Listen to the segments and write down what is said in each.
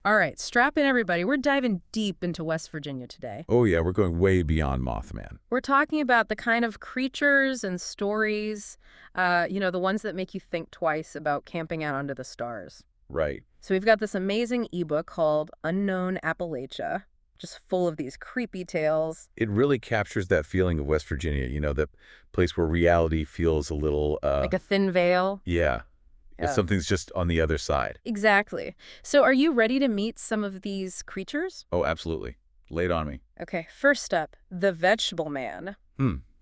All right, strap in, everybody. We're diving deep into West Virginia today. Oh yeah, we're going way beyond Mothman. We're talking about the kind of creatures and stories, the ones that make you think twice about camping out under the stars. Right. So we've got this amazing ebook called Unknown Appalachia, just full of these creepy tales. It really captures that feeling of West Virginia, that place where reality feels a little, Like a thin veil. yeah, if Yeah. something's just on the other side. Exactly. So are you ready to meet some of these creatures? Oh, absolutely. Lay it on me. Okay, first up, the Vegetable Man.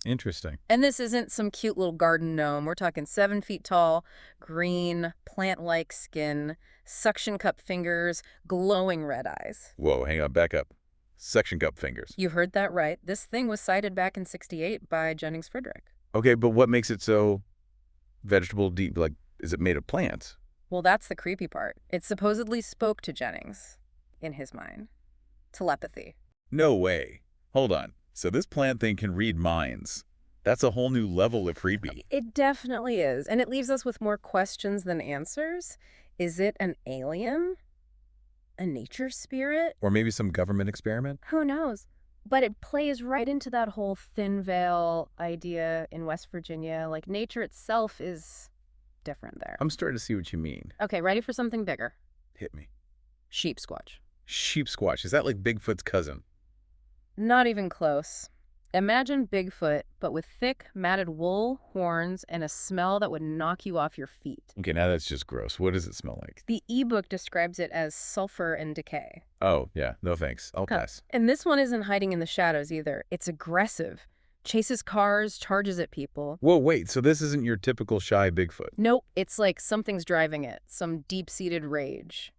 Interesting. And this isn't some cute little garden gnome. We're talking 7 feet tall, green, plant-like skin, suction cup fingers, glowing red eyes. Whoa, hang on, back up. Section cup fingers. You heard that right. This thing was sighted back in '68 by Jennings Frederick. Okay, but what makes it so vegetable deep? Like, is it made of plants? Well, that's the creepy part. It supposedly spoke to Jennings, in his mind. Telepathy. No way. Hold on. So this plant thing can read minds. That's a whole new level of creepy. It definitely is, and it leaves us with more questions than answers. Is it an alien? A nature spirit? Or maybe some government experiment? Who knows? But it plays right into that whole thin veil idea in West Virginia. Like, nature itself is different there. I'm starting to see what you mean. Okay, ready for something bigger? Hit me. Sheep squatch. Sheep squatch. Is that like Bigfoot's cousin? Not even close. Imagine Bigfoot, but with thick, matted wool, horns, and a smell that would knock you off your feet. Okay, now that's just gross. What does it smell like? The ebook describes it as sulfur and decay. Oh, yeah. No thanks. I'll pass. And this one isn't hiding in the shadows either. It's aggressive. Chases cars, charges at people. Whoa, wait. So this isn't your typical shy Bigfoot? Nope, it's like something's driving it. Some deep-seated rage.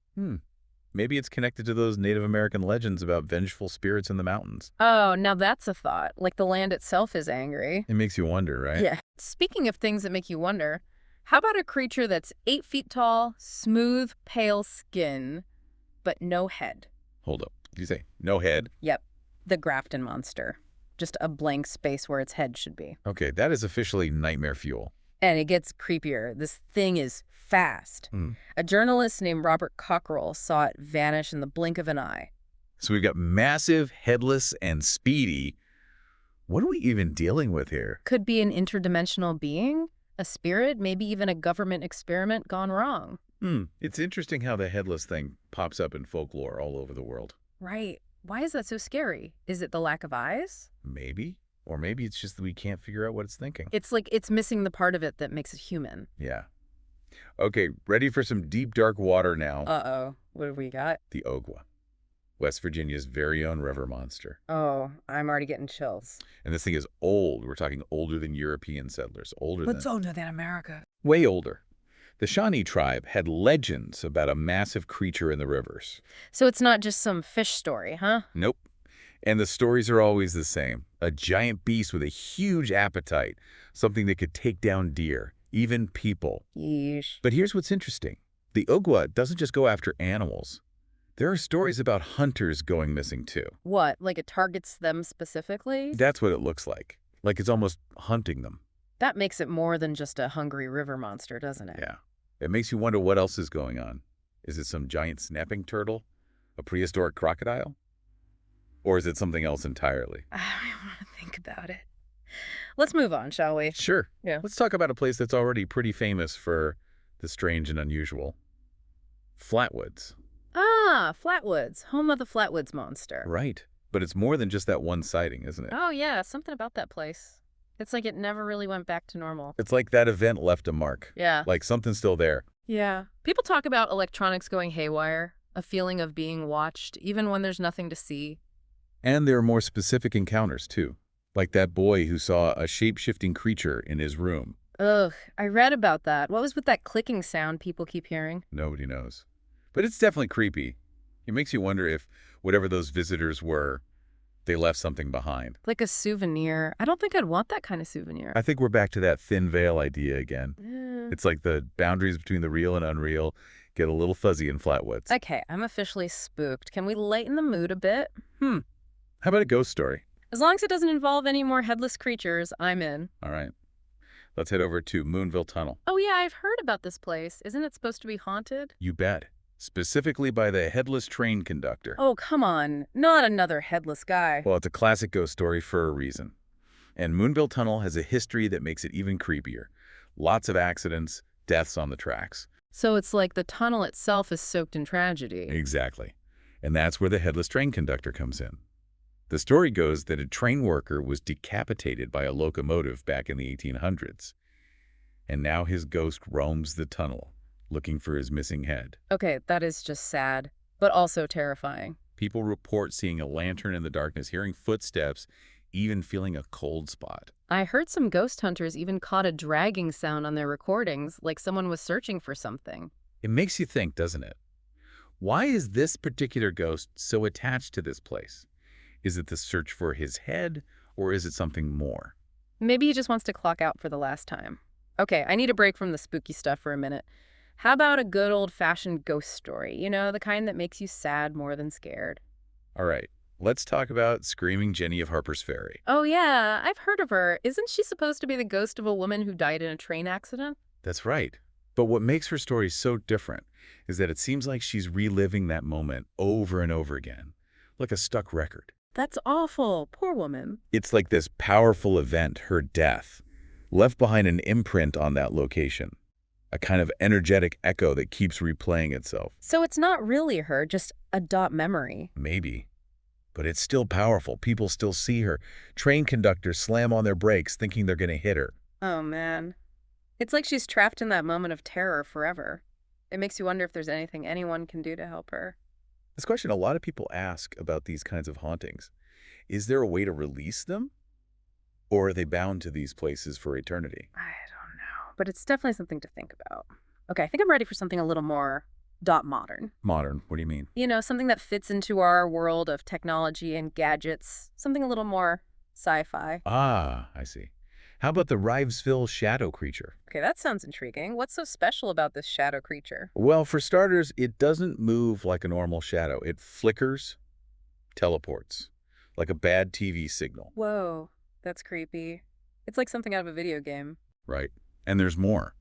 Maybe it's connected to those Native American legends about vengeful spirits in the mountains. Oh, now that's a thought. Like the land itself is angry. It makes you wonder, right? Yeah. Speaking of things that make you wonder, how about a creature that's 8 feet tall, smooth, pale skin, but no head? Hold up. Did you say no head? Yep, the Grafton Monster. Just a blank space where its head should be. Okay, that is officially nightmare fuel. And it gets creepier. This thing is fast. A journalist named Robert Cockrell saw it vanish in the blink of an eye. So we've got massive, headless, and speedy. What are we even dealing with here? Could be an interdimensional being, a spirit, maybe even a government experiment gone wrong. It's interesting how the headless thing pops up in folklore all over the world. Right. Why is that so scary? Is it the lack of eyes? Maybe. Or maybe it's just that we can't figure out what it's thinking. It's like it's missing the part of it that makes it human. Yeah. Okay, ready for some deep, dark water now. Uh-oh. What have we got? The Ogwa, West Virginia's very own river monster. Oh, I'm already getting chills. And this thing is old. We're talking older than European settlers. What's older than America? Way older. The Shawnee tribe had legends about a massive creature in the rivers. So it's not just some fish story, huh? Nope. And the stories are always the same. A giant beast with a huge appetite, something that could take down deer, even people. Yeesh. But here's what's interesting. The Ogwa doesn't just go after animals. There are stories about hunters going missing too. What, like it targets them specifically? That's what it looks like. Like it's almost hunting them. That makes it more than just a hungry river monster, doesn't it? Yeah. It makes you wonder what else is going on. Is it some giant snapping turtle? A prehistoric crocodile? Or is it something else entirely? I don't want to think about it. Let's move on, shall we? Sure. Yeah. Let's talk about a place that's already pretty famous for the strange and unusual. Flatwoods. Ah, Flatwoods, home of the Flatwoods Monster. Right. But it's more than just that one sighting, isn't it? Oh, yeah, something about that place. It's like it never really went back to normal. It's like that event left a mark. Yeah. Like something's still there. Yeah. People talk about electronics going haywire, a feeling of being watched, even when there's nothing to see. And there are more specific encounters, too. Like that boy who saw a shape-shifting creature in his room. Ugh, I read about that. What was with that clicking sound people keep hearing? Nobody knows. But it's definitely creepy. It makes you wonder if whatever those visitors were, they left something behind. Like a souvenir. I don't think I'd want that kind of souvenir. I think we're back to that thin veil idea again. It's like the boundaries between the real and unreal get a little fuzzy in Flatwoods. Okay, I'm officially spooked. Can we lighten the mood a bit? How about a ghost story? As long as it doesn't involve any more headless creatures, I'm in. All right. Let's head over to Moonville Tunnel. Oh yeah, I've heard about this place. Isn't it supposed to be haunted? You bet. specifically by the headless train conductor. Oh, come on. Not another headless guy. Well, it's a classic ghost story for a reason. And Moonville Tunnel has a history that makes it even creepier. Lots of accidents, deaths on the tracks. So it's like the tunnel itself is soaked in tragedy. Exactly. And that's where the headless train conductor comes in. The story goes that a train worker was decapitated by a locomotive back in the 1800s. And now his ghost roams the tunnel, looking for his missing head. Okay, that is just sad, but also terrifying. People report seeing a lantern in the darkness, hearing footsteps, even feeling a cold spot. I heard some ghost hunters even caught a dragging sound on their recordings, like someone was searching for something. It makes you think, doesn't it? Why is this particular ghost so attached to this place? Is it the search for his head, or is it something more? Maybe he just wants to clock out for the last time. Okay, I need a break from the spooky stuff for a minute. How about a good old-fashioned ghost story? You know, the kind that makes you sad more than scared. All right, let's talk about Screaming Jenny of Harper's Ferry. Oh yeah, I've heard of her. Isn't she supposed to be the ghost of a woman who died in a train accident? That's right. But what makes her story so different is that it seems like she's reliving that moment over and over again, like a stuck record. That's awful. Poor woman. It's like this powerful event, her death, left behind an imprint on that location, a kind of energetic echo that keeps replaying itself. So it's not really her, just a dot memory. Maybe. But it's still powerful. People still see her. Train conductors slam on their brakes thinking they're going to hit her. Oh man. It's like she's trapped in that moment of terror forever. It makes you wonder if there's anything anyone can do to help her. This question a lot of people ask about these kinds of hauntings. Is there a way to release them? Or are they bound to these places for eternity? I don't know, but it's definitely something to think about. Okay, I think I'm ready for something a little more dot modern. Modern, what do you mean? You know, something that fits into our world of technology and gadgets. Something a little more sci-fi. Ah, I see. How about the Rivesville shadow creature? Okay, that sounds intriguing. What's so special about this shadow creature? Well, for starters, it doesn't move like a normal shadow. It flickers, teleports, like a bad TV signal. Whoa, that's creepy. It's like something out of a video game. Right. And there's more.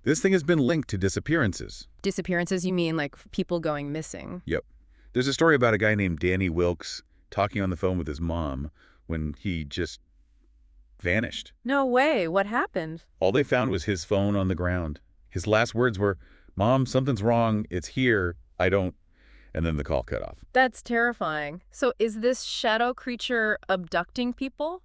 This thing has been linked to disappearances. Disappearances, you mean like people going missing? Yep. There's a story about a guy named Danny Wilkes talking on the phone with his mom when he just vanished. No way, what happened? All they found was his phone on the ground. His last words were, "Mom, something's wrong. It's here. I don't..." And then the call cut off. That's terrifying. So is this shadow creature abducting people?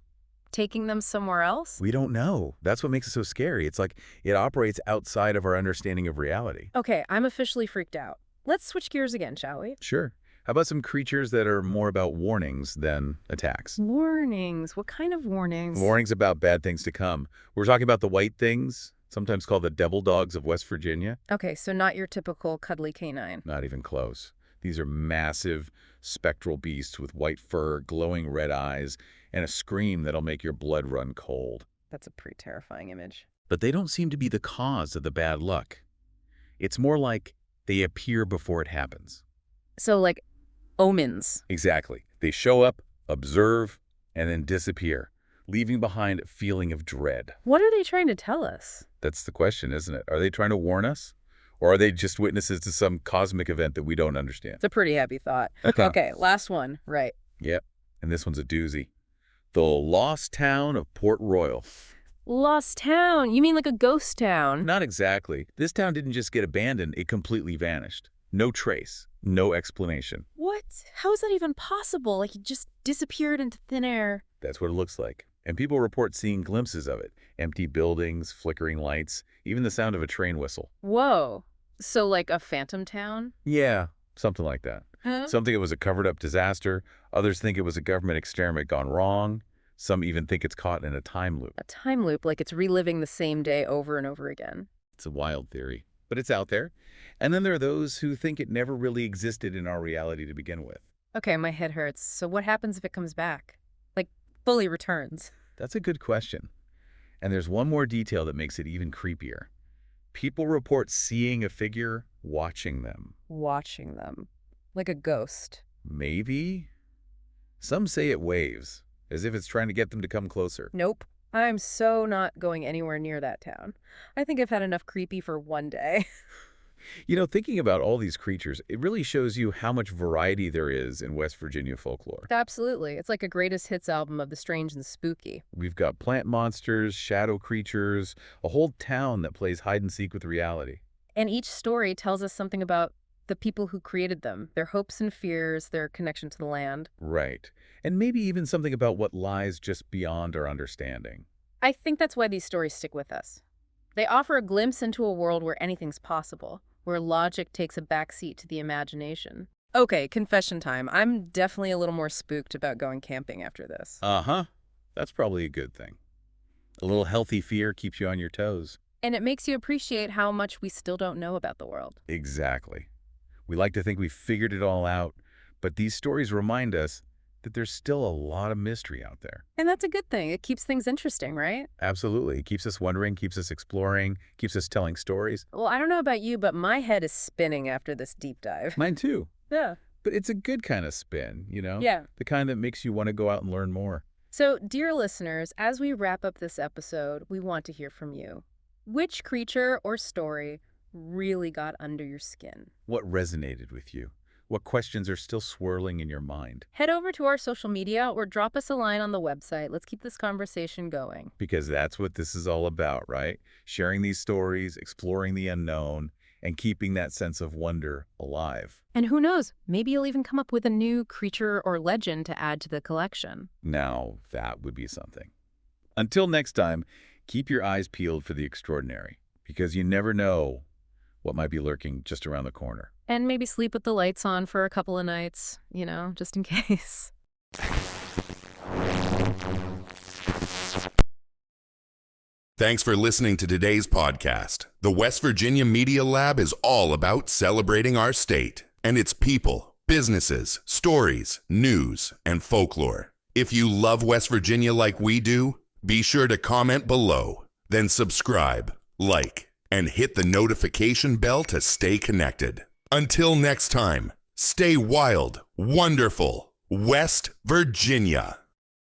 Taking them somewhere else? We don't know. That's what makes it so scary. It's like it operates outside of our understanding of reality. Okay, I'm officially freaked out. Let's switch gears again, shall we? Sure. How about some creatures that are more about warnings than attacks? Warnings. What kind of warnings? Warnings about bad things to come. We're talking about the white things, sometimes called the devil dogs of West Virginia. Okay, so not your typical cuddly canine. Not even close. These are massive, spectral beasts with white fur, glowing red eyes, and a scream that'll make your blood run cold. That's a pretty terrifying image. But they don't seem to be the cause of the bad luck. It's more like they appear before it happens. So like omens. Exactly. They show up, observe, and then disappear, leaving behind a feeling of dread. What are they trying to tell us? That's the question, isn't it? Are they trying to warn us? Or are they just witnesses to some cosmic event that we don't understand? It's a pretty heavy thought. Okay, last one. Right. Yep. And this one's a doozy. The Lost Town of Port Royal. Lost town? You mean like a ghost town? Not exactly. This town didn't just get abandoned, it completely vanished. No trace, no explanation. What? How is that even possible? Like it just disappeared into thin air. That's what it looks like. And people report seeing glimpses of it. Empty buildings, flickering lights, even the sound of a train whistle. Whoa. So like a phantom town? Yeah, something like that. Huh? Some think it was a covered-up disaster. Others think it was a government experiment gone wrong. Some even think it's caught in a time loop. A time loop, like it's reliving the same day over and over again. It's a wild theory, but it's out there. And then there are those who think it never really existed in our reality to begin with. Okay, my head hurts. So what happens if it comes back? Like, fully returns? That's a good question. And there's one more detail that makes it even creepier. People report seeing a figure watching them. Watching them. Like a ghost. Maybe? Some say it waves, as if it's trying to get them to come closer. Nope. I'm so not going anywhere near that town. I think I've had enough creepy for one day. Thinking about all these creatures, it really shows you how much variety there is in West Virginia folklore. Absolutely. It's like a greatest hits album of the strange and spooky. We've got plant monsters, shadow creatures, a whole town that plays hide and seek with reality. And each story tells us something about the people who created them, their hopes and fears, their connection to the land. Right. And maybe even something about what lies just beyond our understanding. I think that's why these stories stick with us. They offer a glimpse into a world where anything's possible, where logic takes a backseat to the imagination. Okay, confession time. I'm definitely a little more spooked about going camping after this. Uh-huh. That's probably a good thing. A little healthy fear keeps you on your toes. And it makes you appreciate how much we still don't know about the world. Exactly. We like to think we've figured it all out, but these stories remind us that there's still a lot of mystery out there. And that's a good thing. It keeps things interesting, right? Absolutely. It keeps us wondering, keeps us exploring, keeps us telling stories. Well, I don't know about you, but my head is spinning after this deep dive. Mine too. Yeah. But it's a good kind of spin, Yeah. The kind that makes you want to go out and learn more. So, dear listeners, as we wrap up this episode, we want to hear from you. Which creature or story really got under your skin? What resonated with you? What questions are still swirling in your mind? Head over to our social media or drop us a line on the website. Let's keep this conversation going. Because that's what this is all about, right? Sharing these stories, exploring the unknown, and keeping that sense of wonder alive. And who knows, maybe you'll even come up with a new creature or legend to add to the collection. Now, that would be something. Until next time, keep your eyes peeled for the extraordinary, because you never know what might be lurking just around the corner. And maybe sleep with the lights on for a couple of nights, just in case. Thanks for listening to today's podcast. The West Virginia Media Lab is all about celebrating our state and its people, businesses, stories, news, and folklore. If you love West Virginia like we do, be sure to comment below, then subscribe, like, and hit the notification bell to stay connected. Until next time, stay wild, wonderful, West Virginia.